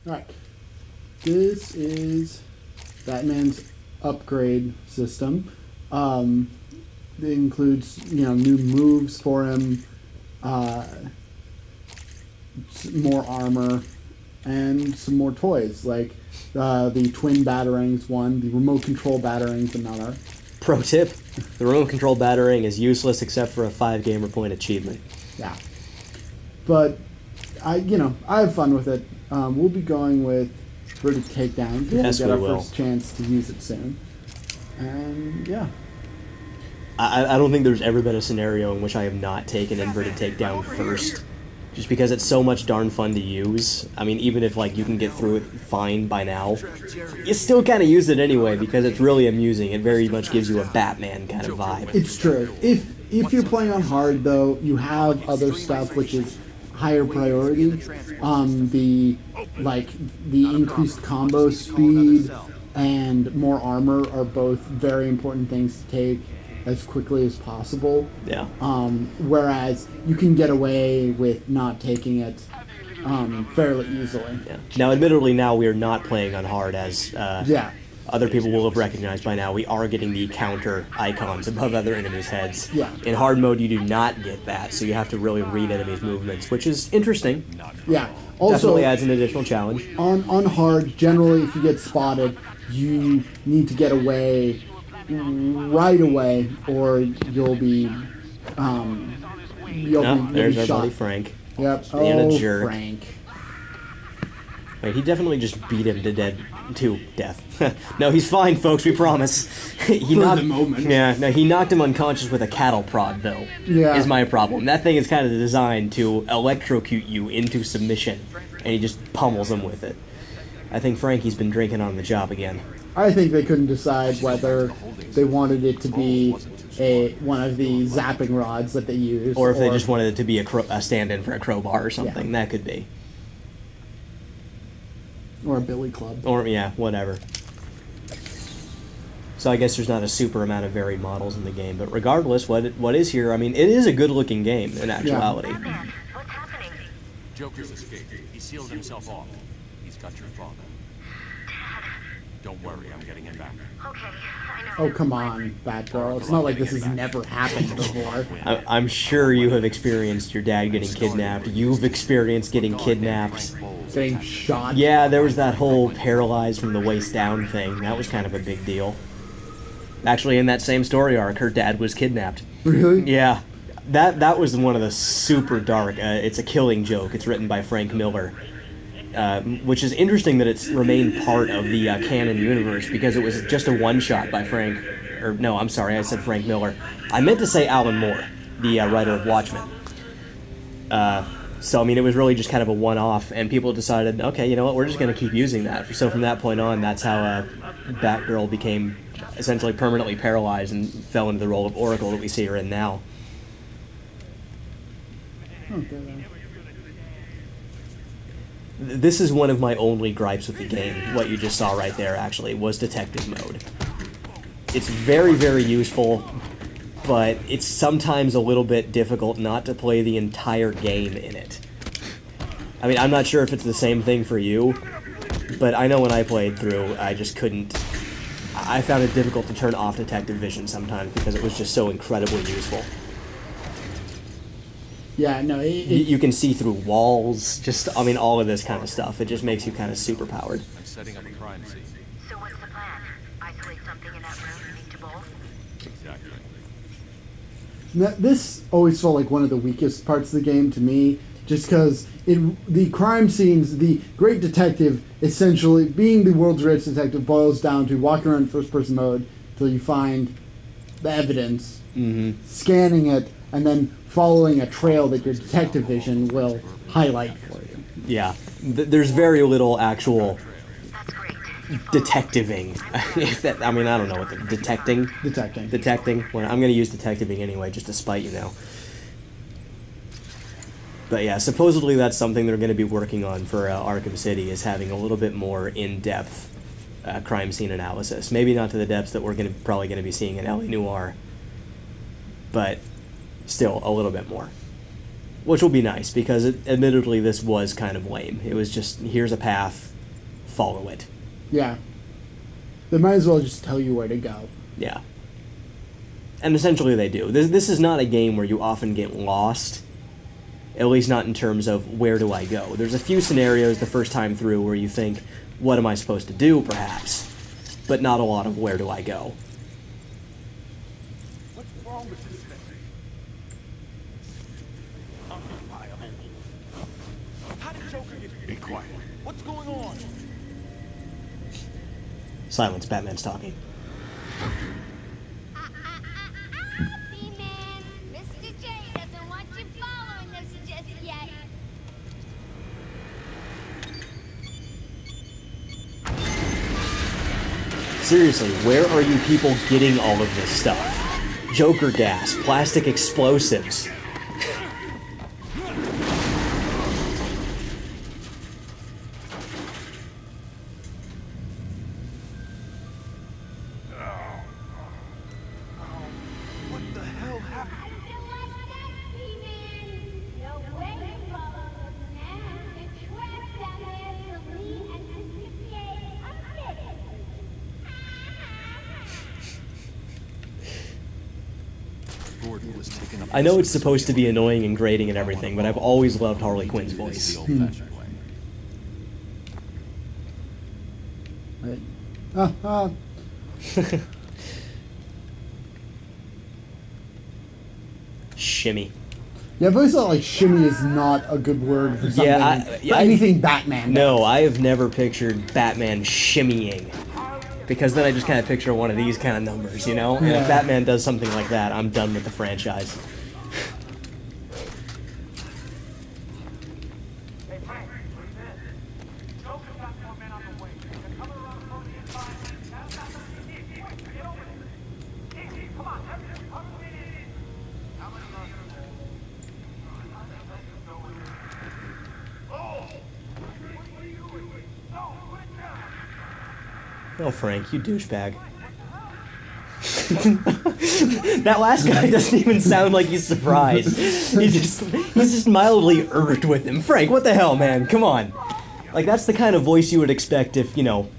All right. This is Batman's upgrade system. It includes, new moves for him, more armor, and some more toys, like the twin batarangs one, the remote control batarangs another. Pro tip, the remote control batarang is useless except for a 5 gamer point achievement. Yeah. But, I have fun with it. We'll be going with Verdict Takedown. Yes, we'll get we our will. first chance to use it soon. And, yeah. I don't think there's ever been a scenario in which I have not taken Inverted Takedown first. Just because it's so much darn fun to use. I mean, even if, you can get through it fine by now, you still kind of use it anyway because it's really amusing. It very much gives you a Batman kind of vibe. It's true. If you're playing on hard, though, you have other stuff which is higher priority. The increased combo speed and more armor are both very important things to take as quickly as possible. Yeah. Whereas you can get away with not taking it fairly easily. Yeah. Now, admittedly, now we are not playing on hard, as other people will have recognized by now. We are getting the counter icons above other enemies' heads. Yeah. In hard mode, you do not get that, so you have to really read enemies' movements, which is interesting. Yeah. Also, definitely adds an additional challenge. On hard, generally, if you get spotted, you need to get away right away, or you'll be There's our shot. buddy Frank. Yep. Being a Oh, jerk. Frank. Wait, he definitely just beat him to death. No, he's fine, folks. We promise. He For knocked, the moment. Yeah, no, he knocked him unconscious with a cattle prod, though. Yeah. Is my problem. That thing is kind of designed to electrocute you into submission, and he just pummels him with it. I think Frankie's been drinking on the job again. I think they couldn't decide whether they wanted it to be one of the zapping rods that they use, Or if they just wanted it to be a stand-in for a crowbar or something. Yeah. That could be. or a billy club. Or, yeah, whatever. So I guess there's not a super amount of varied models in the game, but regardless, what is here, I mean, it is a good-looking game, in actuality. Batman, what's happening? Joker's escaped. He sealed himself off. He's got your father. Don't worry, I'm getting him back. Okay, I know. Oh, come on, Batgirl. It's not like this has never happened before. I'm sure you have experienced your dad getting kidnapped. You've experienced getting kidnapped. Getting shot. Yeah, there was that whole paralyzed from the waist down thing. That was kind of a big deal. Actually, in that same story arc, her dad was kidnapped. Really? Yeah. That was one of the super dark... it's a Killing Joke. It's written by Frank Miller. Which is interesting that it's remained part of the canon universe, because it was just a one-shot by Frank... Or, no, I'm sorry, I said Frank Miller. I meant to say Alan Moore, the writer of Watchmen. So, I mean, it was really just kind of a one-off, and people decided, okay, you know what, we're just going to keep using that. So from that point on, that's how Batgirl became essentially permanently paralyzed and fell into the role of Oracle that we see her in now. Okay. This is one of my only gripes with the game. What you just saw right there, actually, was detective mode. It's very, very useful, but it's sometimes a little bit difficult not to play the entire game in it. I mean, I'm not sure if it's the same thing for you, but I know when I played through, I just couldn't... I found it difficult to turn off detective vision sometimes because it was just so incredibly useful. Yeah, no, You can see through walls, just, I mean, all of this kind of stuff. It just makes you kind of super powered. I'm setting up a crime scene. So what's the plan? Isolate something in that room unique to both? Exactly. This always felt like one of the weakest parts of the game to me, just because the crime scenes, the great detective, essentially being the world's greatest detective, boils down to walking around first-person mode until you find the evidence, scanning it, and then following a trail that your detective vision will highlight for you. Yeah, there's very little actual That's great. detectiving. If that, I mean, I don't know what the detecting. Well, I'm going to use detectiving anyway, just to spite you now. But yeah, supposedly that's something they're going to be working on for Arkham City, is having a little bit more in-depth crime scene analysis. Maybe not to the depths that we're probably going to be seeing in L.A. Noire, but still a little bit more. Which will be nice, because admittedly this was kind of lame. It was just, here's a path, follow it. Yeah. They might as well just tell you where to go. Yeah. And essentially they do. This is not a game where you often get lost, at least not in terms of where do I go. There's a few scenarios the first time through where you think, what am I supposed to do, perhaps? But not a lot of where do I go. What's wrong with this thing? Unreliable. How did Joker get here? Be quiet. What's going on? Silence, Batman's talking. B-Man, Mr. J doesn't want you following us just yet. Seriously, where are you people getting all of this stuff? Joker gas, plastic explosives. What the hell happened? Gordon was taken up. I know it's supposed to be annoying and grating and everything, but I've always loved Harley Quinn's voice. The old-fashioned way. Right. Shimmy. Yeah, I've always thought like shimmy is not a good word for something. For anything Batman. No, I have never pictured Batman shimmying. Because then I just kind of picture one of these kind of numbers, you know? And Yeah. if Batman does something like that, I'm done with the franchise. Oh, Frank, you douchebag. That last guy doesn't even sound like he's surprised. He's just mildly irked with him. Frank, what the hell, man? Come on. Like, that's the kind of voice you would expect if, you know...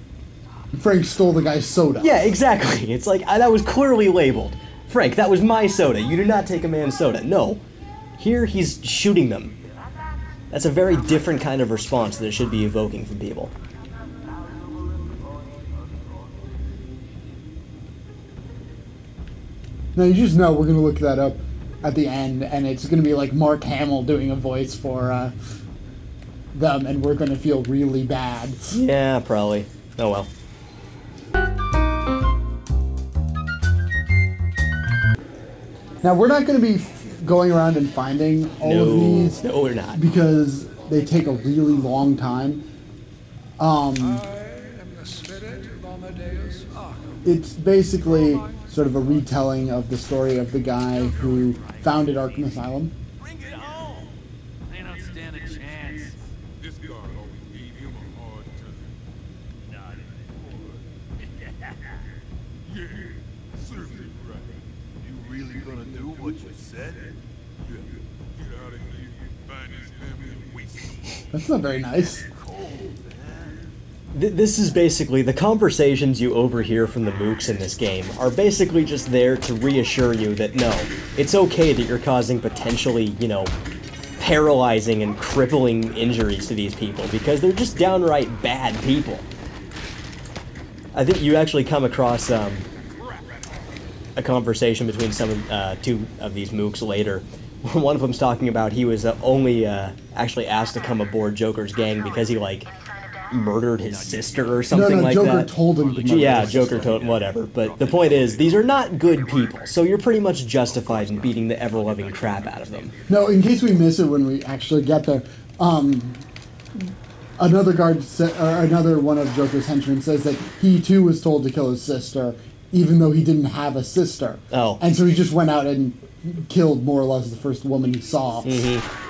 Frank stole the guy's soda. Yeah, exactly. It's like, that was clearly labeled. Frank, that was my soda. You do not take a man's soda. No. Here, he's shooting them. That's a very different kind of response that it should be evoking from people. Now you just know we're gonna look that up at the end, and it's gonna be like Mark Hamill doing a voice for them, and we're gonna feel really bad. Yeah, probably. Oh well. Now we're not gonna be going around and finding all of these. No, we're not. Because they take a really long time. I am the spirit of Amadeus Arkham. It's basically sort of a retelling of the story of the guy who founded Arkham Asylum. Bring it home! They don't stand a chance. This guard always gave him a hard time. Not Yeah, certainly right. You really gonna do what you said? Yeah, get out of here, find his family and waste them. That's not very nice. This is basically, the conversations you overhear from the mooks in this game are basically just there to reassure you that no, it's okay that you're causing potentially, you know, paralyzing and crippling injuries to these people, because they're just downright bad people. I think you actually come across a conversation between two of these mooks later. One of them's talking about he was only actually asked to come aboard Joker's gang because he, like, murdered his sister or something like Joker that. told him to murder Yeah, his Joker sister. told him, whatever. But the point is, these are not good people, so you're pretty much justified in beating the ever-loving crap out of them. No, in case we miss it when we actually get there, another another one of Joker's henchmen says that he too was told to kill his sister, even though he didn't have a sister. Oh. And so he just went out and killed more or less the first woman he saw. Mm-hmm.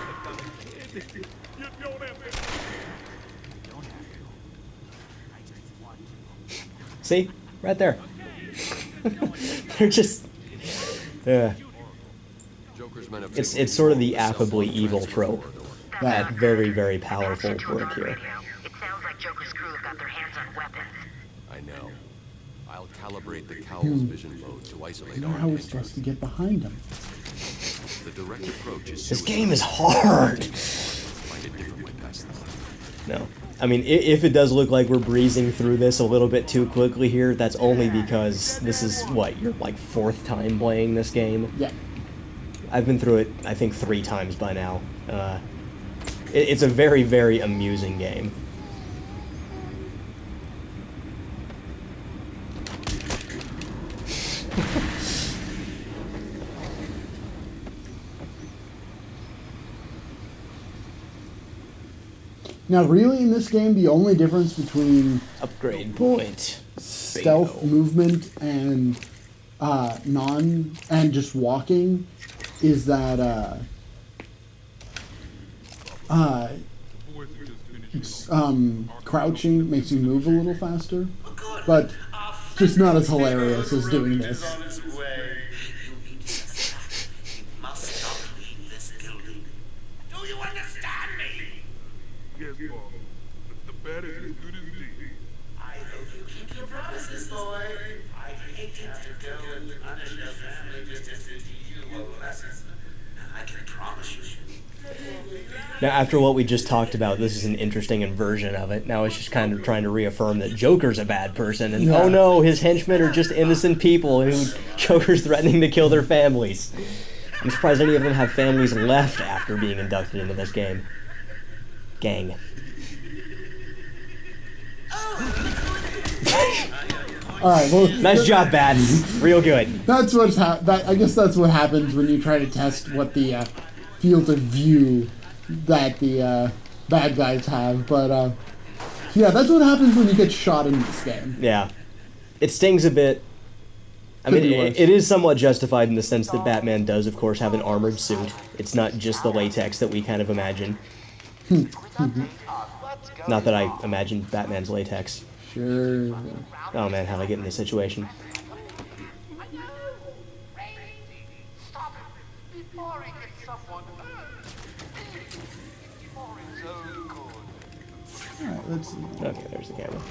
See? Right there. They're just... It's sort of the affably evil trope. That very, very powerful work here. It sounds like Joker's crew have got their hands calibrate the cowl's vision mode to I isolate don't know our how we're intentions. supposed to get behind him. The direct approach is This suicide. game is hard. Find a different way past this. No. I mean, if it does look like we're breezing through this a little bit too quickly here, that's only because this is, what, your, like, 4th time playing this game? Yeah. I've been through it, I think, 3 times by now. It's a very, very amusing game. Now, really, in this game, the only difference between Upgrade point. stealth Bingo. movement and and just walking is that Boys are just finishing crouching makes you move a little faster, but just not as hilarious as doing this. Do you understand me? Yes, Bob. The bat is as good as dead. I hope you keep your promises, boy. I'd hate to have to go and punish your family just to teach you a lesson. I can promise you. Now, after what we just talked about, this is an interesting inversion of it. Now it's just kind of trying to reaffirm that Joker's a bad person, and oh no, his henchmen are just innocent people who Joker's threatening to kill their families. I'm surprised any of them have families left after being inducted into this game. Gang. All right, well, Nice job, Bat. Real good. that's what's I guess that's what happens when you try to test what the field of view that the bad guys have. But yeah, that's what happens when you get shot in this game. Yeah. It stings a bit. I mean, Could be worse. it is somewhat justified in the sense that Batman does, of course, have an armored suit. It's not just the latex that we kind of imagine. Not that I imagine Batman's latex. Sure. Oh man, how'd I get in this situation? Stop it before he gets someone hurt. For his own good. All right, let's see. Okay, there's the camera.